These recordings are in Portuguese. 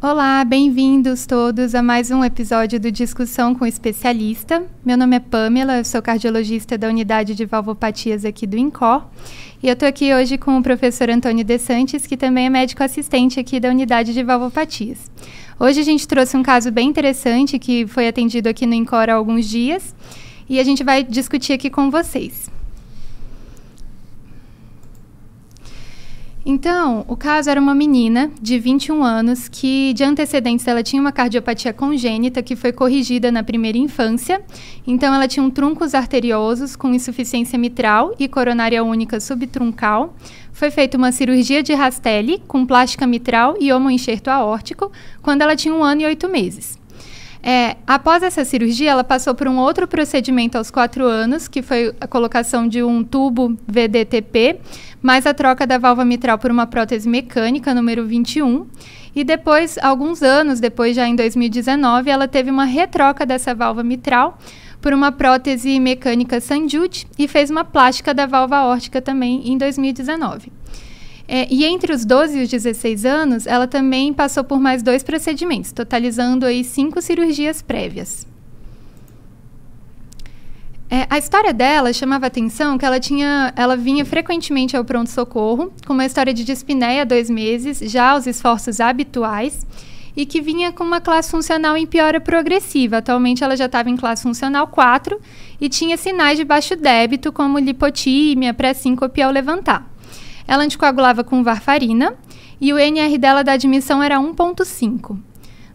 Olá, bem-vindos todos a mais um episódio do Discussão com Especialista. Meu nome é Pamela, eu sou cardiologista da Unidade de Valvopatias aqui do INCOR. E eu estou aqui hoje com o professor Antônio De Santis, que também é médico assistente aqui da Unidade de Valvopatias. Hoje a gente trouxe um caso bem interessante que foi atendido aqui no INCOR há alguns dias e a gente vai discutir aqui com vocês. Então, o caso era uma menina de 21 anos que, de antecedentes, ela tinha uma cardiopatia congênita que foi corrigida na primeira infância. Então, ela tinha um truncos arteriosos com insuficiência mitral e coronária única subtruncal. Foi feita uma cirurgia de Rastelli com plástica mitral e homoenxerto aórtico quando ela tinha 1 ano e 8 meses. Após essa cirurgia, ela passou por um outro procedimento aos 4 anos, que foi a colocação de um tubo VDTP, mais a troca da válvula mitral por uma prótese mecânica, número 21. E depois, alguns anos depois, já em 2019, ela teve uma retroca dessa válvula mitral por uma prótese mecânica St. Jude e fez uma plástica da válvula aórtica também em 2019. E entre os 12 e os 16 anos, ela também passou por mais 2 procedimentos, totalizando aí 5 cirurgias prévias. A história dela chamava atenção que ela vinha frequentemente ao pronto-socorro, com uma história de dispneia há 2 meses, já aos esforços habituais, e que vinha com uma classe funcional em piora progressiva. Atualmente ela já estava em classe funcional 4 e tinha sinais de baixo débito, como lipotímia, pré-síncope ao levantar. Ela anticoagulava com varfarina e o NR dela da admissão era 1,5.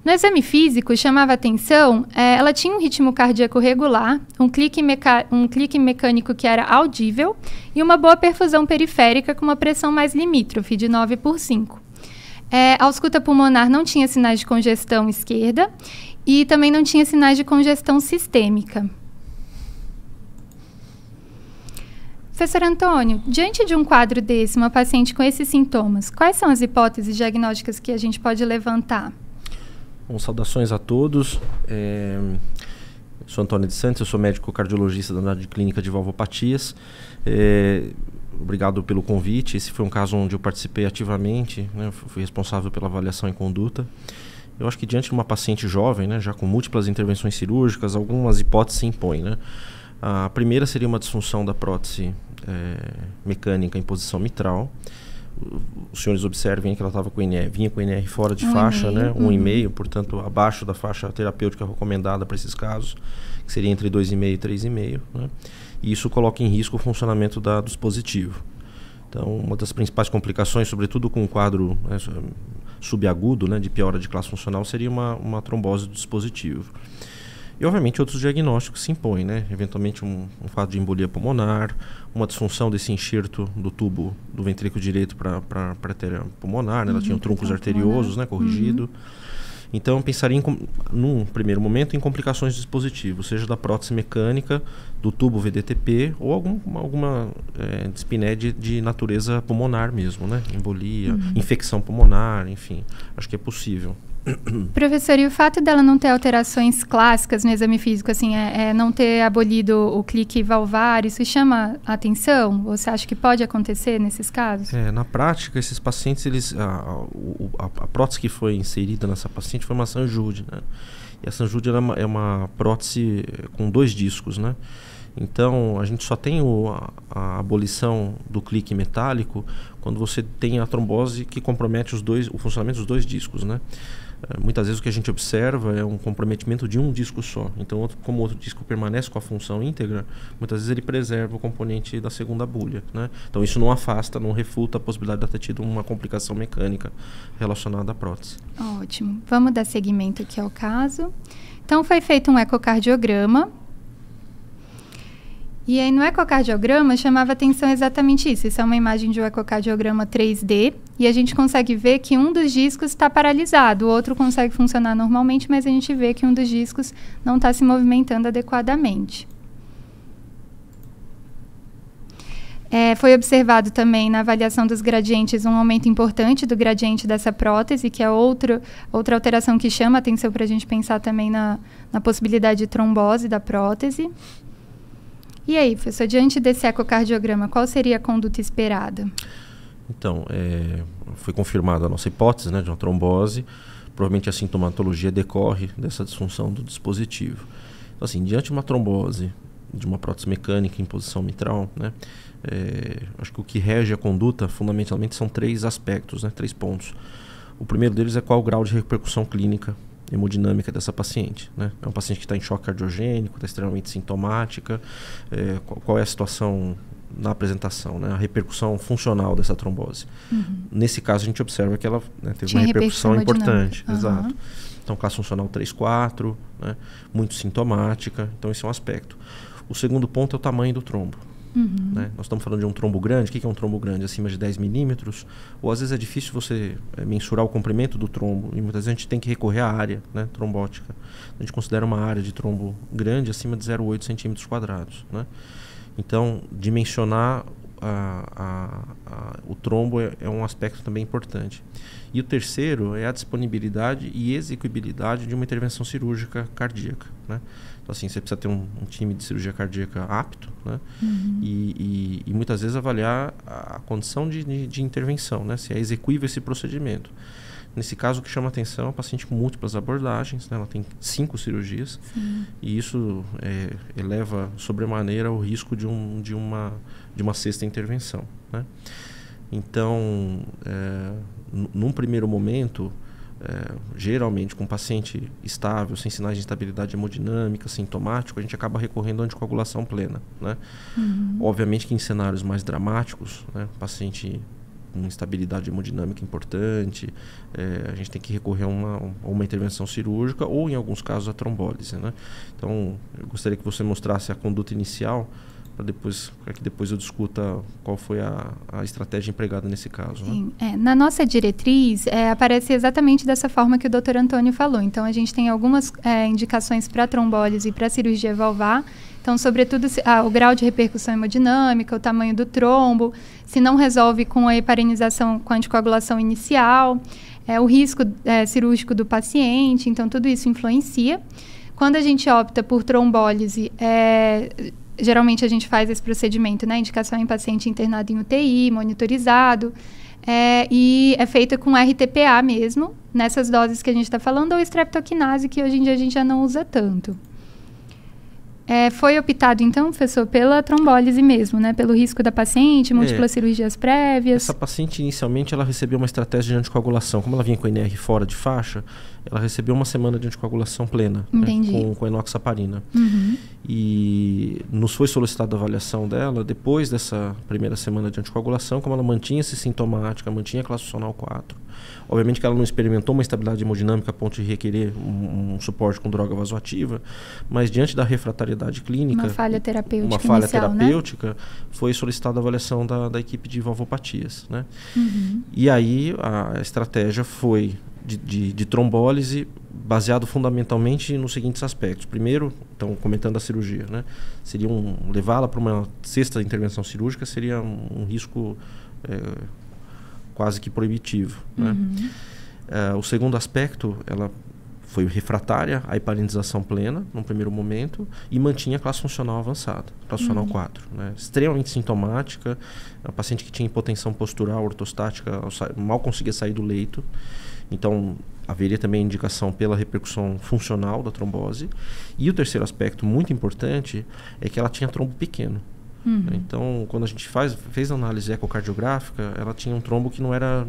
No exame físico, chamava atenção, ela tinha um ritmo cardíaco regular, um clique mecânico que era audível e uma boa perfusão periférica com uma pressão mais limítrofe, de 9/5. A ausculta pulmonar não tinha sinais de congestão esquerda e também não tinha sinais de congestão sistêmica. Professor Antônio, diante de um quadro desse, uma paciente com esses sintomas, quais são as hipóteses diagnósticas que a gente pode levantar? Bom, saudações a todos. Eu sou Antônio De Santis, eu sou médico cardiologista da Unidade Clínica de Valvopatias. Obrigado pelo convite. Esse foi um caso onde eu participei ativamente, né? Fui responsável pela avaliação em conduta. Eu acho que diante de uma paciente jovem, né, já com múltiplas intervenções cirúrgicas, algumas hipóteses se impõem, né? A primeira seria uma disfunção da prótese mecânica em posição mitral. Os senhores observem que ela estava com NR, vinha com NR fora de faixa, né? 1,5, portanto, abaixo da faixa terapêutica recomendada para esses casos, que seria entre 2,5 e 3,5, né? E isso coloca em risco o funcionamento do dispositivo. Então, uma das principais complicações, sobretudo com um quadro subagudo, né, de piora de classe funcional, seria uma trombose do dispositivo. E, obviamente, outros diagnósticos se impõem, né? Eventualmente, um quadro de embolia pulmonar, uma disfunção desse enxerto do tubo do ventrículo direito para a artéria pulmonar, né? Ela tinha troncos arteriosos, né, corrigido. Então, pensaria, num primeiro momento, em complicações do dispositivo, seja da prótese mecânica, do tubo VDTP ou alguma dispneia de natureza pulmonar mesmo, né? Embolia, infecção pulmonar, enfim, acho que é possível. Professor, e o fato dela não ter alterações clássicas no exame físico, assim, não ter abolido o clique valvar, isso chama a atenção? Você acha que pode acontecer nesses casos? Na prática, esses pacientes, a prótese que foi inserida nessa paciente foi uma St. Jude, né? E a St. Jude é uma prótese com 2 discos, né? Então, a gente só tem a abolição do clique metálico quando você tem a trombose que compromete o funcionamento dos 2 discos, né? Muitas vezes o que a gente observa é um comprometimento de um disco só. Então, como o outro disco permanece com a função íntegra, muitas vezes ele preserva o componente da segunda bulha, né? Então, isso não afasta, não refuta a possibilidade de ter tido uma complicação mecânica relacionada à prótese. Ótimo. Vamos dar seguimento aqui ao caso. Então, foi feito um ecocardiograma. E aí, no ecocardiograma, chamava atenção exatamente isso. Isso é uma imagem de um ecocardiograma 3D. E a gente consegue ver que um dos discos está paralisado. O outro consegue funcionar normalmente, mas a gente vê que um dos discos não está se movimentando adequadamente. Foi observado também na avaliação dos gradientes um aumento importante do gradiente dessa prótese, que é outra alteração que chama atenção para a gente pensar também na possibilidade de trombose da prótese. E aí, professor, diante desse ecocardiograma, qual seria a conduta esperada? Então, foi confirmada a nossa hipótese, né, de uma trombose. provavelmente a sintomatologia decorre dessa disfunção do dispositivo. Então, assim, diante de uma trombose, de uma prótese mecânica em posição mitral, né, acho que o que rege a conduta, fundamentalmente, são 3 aspectos, né, 3 pontos. O primeiro deles é qual o grau de repercussão clínica hemodinâmica dessa paciente, né? É um paciente que está em choque cardiogênico, está extremamente sintomática, qual é a situação na apresentação, né? A repercussão funcional dessa trombose. Nesse caso, a gente observa que ela, né, teve uma repercussão importante. Exato. Então, classe funcional 3, 4, né? Muito sintomática. Então, esse é um aspecto. O segundo ponto é o tamanho do trombo. Né? Nós estamos falando de um trombo grande. O que é um trombo grande? Acima de 10 milímetros. Ou às vezes é difícil você mensurar o comprimento do trombo. E muitas vezes a gente tem que recorrer à área, né, trombótica. A gente considera uma área de trombo grande acima de 0,8 centímetros quadrados. Né? Então, dimensionar o trombo é um aspecto também importante. E o terceiro é a disponibilidade e execuibilidade de uma intervenção cirúrgica cardíaca, né? Então, assim, você precisa ter um time de cirurgia cardíaca apto, né? E muitas vezes avaliar a condição de intervenção, né? Se é execuível esse procedimento. Nesse caso, o que chama atenção é um paciente com múltiplas abordagens, né? Ela tem 5 cirurgias. E isso eleva sobremaneira o risco de uma 6ª intervenção, né? Então, num primeiro momento, geralmente com paciente estável, sem sinais de instabilidade hemodinâmica, sintomático, a gente acaba recorrendo à anticoagulação plena, né? Obviamente que em cenários mais dramáticos, né, paciente com instabilidade hemodinâmica importante, a gente tem que recorrer a uma intervenção cirúrgica ou, em alguns casos, a trombólise, né? Então, eu gostaria que você mostrasse a conduta inicial para que depois eu discuta qual foi a estratégia empregada nesse caso. Sim, né? Na nossa diretriz aparece exatamente dessa forma que o Dr. Antônio falou. Então, a gente tem algumas indicações para trombólise e para cirurgia valvar. Então, sobretudo, o grau de repercussão hemodinâmica, o tamanho do trombo, se não resolve com a heparinização, com a anticoagulação inicial, o risco cirúrgico do paciente. Então, tudo isso influencia. Quando a gente opta por trombólise, geralmente a gente faz esse procedimento, né? Indicação em paciente internado em UTI, monitorizado, e é feita com RTPA mesmo, nessas doses que a gente está falando, ou streptokinase, que hoje em dia a gente já não usa tanto. Foi optado, então, professor, pela trombólise mesmo, né? Pelo risco da paciente, múltiplas cirurgias prévias. Essa paciente, inicialmente, ela recebeu uma estratégia de anticoagulação. Como ela vinha com INR fora de faixa, ela recebeu uma semana de anticoagulação plena, né? com enoxaparina. E nos foi solicitada a avaliação dela depois dessa primeira semana de anticoagulação, como ela mantinha-se sintomática, mantinha a classe funcional 4. Obviamente que ela não experimentou uma estabilidade hemodinâmica a ponto de requerer um suporte com droga vasoativa, mas diante da refratariedade clínica, uma falha terapêutica, foi solicitada a avaliação da equipe de valvopatias, né? E aí a estratégia foi de trombólise, baseado fundamentalmente nos seguintes aspectos. Primeiro, então, comentando a cirurgia, né? Seria levá-la para uma 6ª intervenção cirúrgica seria um risco quase que proibitivo, né? O segundo aspecto, ela foi refratária à heparinização plena, num primeiro momento, e mantinha a classe funcional avançada, classe funcional 4. Né? Extremamente sintomática, uma paciente que tinha hipotensão postural, ortostática, mal conseguia sair do leito. Então, haveria também indicação pela repercussão funcional da trombose. E o terceiro aspecto muito importante é que ela tinha trombo pequeno. Então, quando a gente fez a análise ecocardiográfica, ela tinha um trombo que não era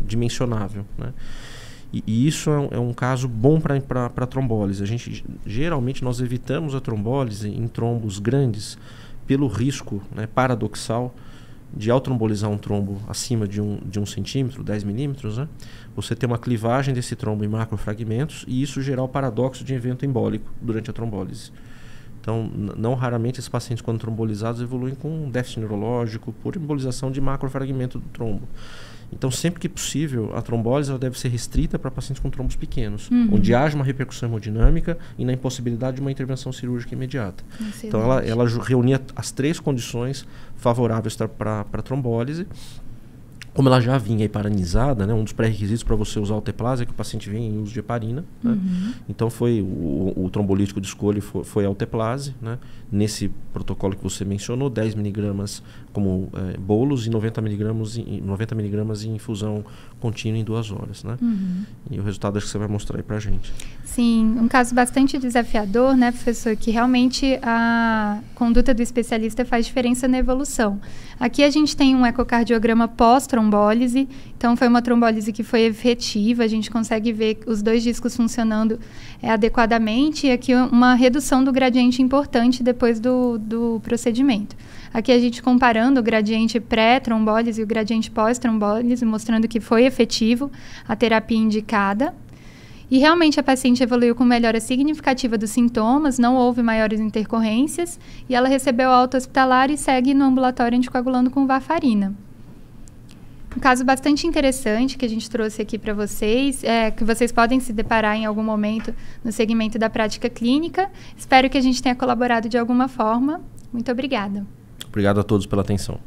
dimensionável, né? E isso é um caso bom para trombólise. Geralmente nós evitamos a trombólise em trombos grandes pelo risco, né, paradoxal de, ao trombolizar um trombo acima de 1 centímetro, 10 milímetros, né, você ter uma clivagem desse trombo em macrofragmentos e isso gerar o paradoxo de evento embólico durante a trombólise. Então, não raramente esses pacientes, quando trombolizados, evoluem com déficit neurológico por embolização de macrofragmento do trombo. Então, sempre que possível, a trombólise ela deve ser restrita para pacientes com trombos pequenos, onde haja uma repercussão hemodinâmica e na impossibilidade de uma intervenção cirúrgica imediata. Excelente. Então, ela reunia as 3 condições favoráveis para a trombólise. Como ela já vinha heparinizada, né, um dos pré-requisitos para você usar o Alteplase é que o paciente venha em uso de heparina. Né? Então foi o trombolítico de escolha foi Alteplase, né? Nesse protocolo que você mencionou, 10 miligramas como bolos e 90 miligramas em infusão contínua em 2 horas. Né? E o resultado acho que você vai mostrar aí para a gente. Sim, um caso bastante desafiador, né, professor, que realmente a conduta do especialista faz diferença na evolução. Aqui a gente tem um ecocardiograma pós-trombólise, então foi uma trombólise que foi efetiva, a gente consegue ver os 2 discos funcionando adequadamente e aqui uma redução do gradiente importante depois do procedimento. Aqui a gente comparando o gradiente pré-trombólise e o gradiente pós-trombólise, mostrando que foi efetivo a terapia indicada. E realmente a paciente evoluiu com melhora significativa dos sintomas, não houve maiores intercorrências e ela recebeu alta hospitalar e segue no ambulatório anticoagulando com varfarina. Um caso bastante interessante que a gente trouxe aqui para vocês, que vocês podem se deparar em algum momento no segmento da prática clínica. Espero que a gente tenha colaborado de alguma forma. Muito obrigada. Obrigado a todos pela atenção.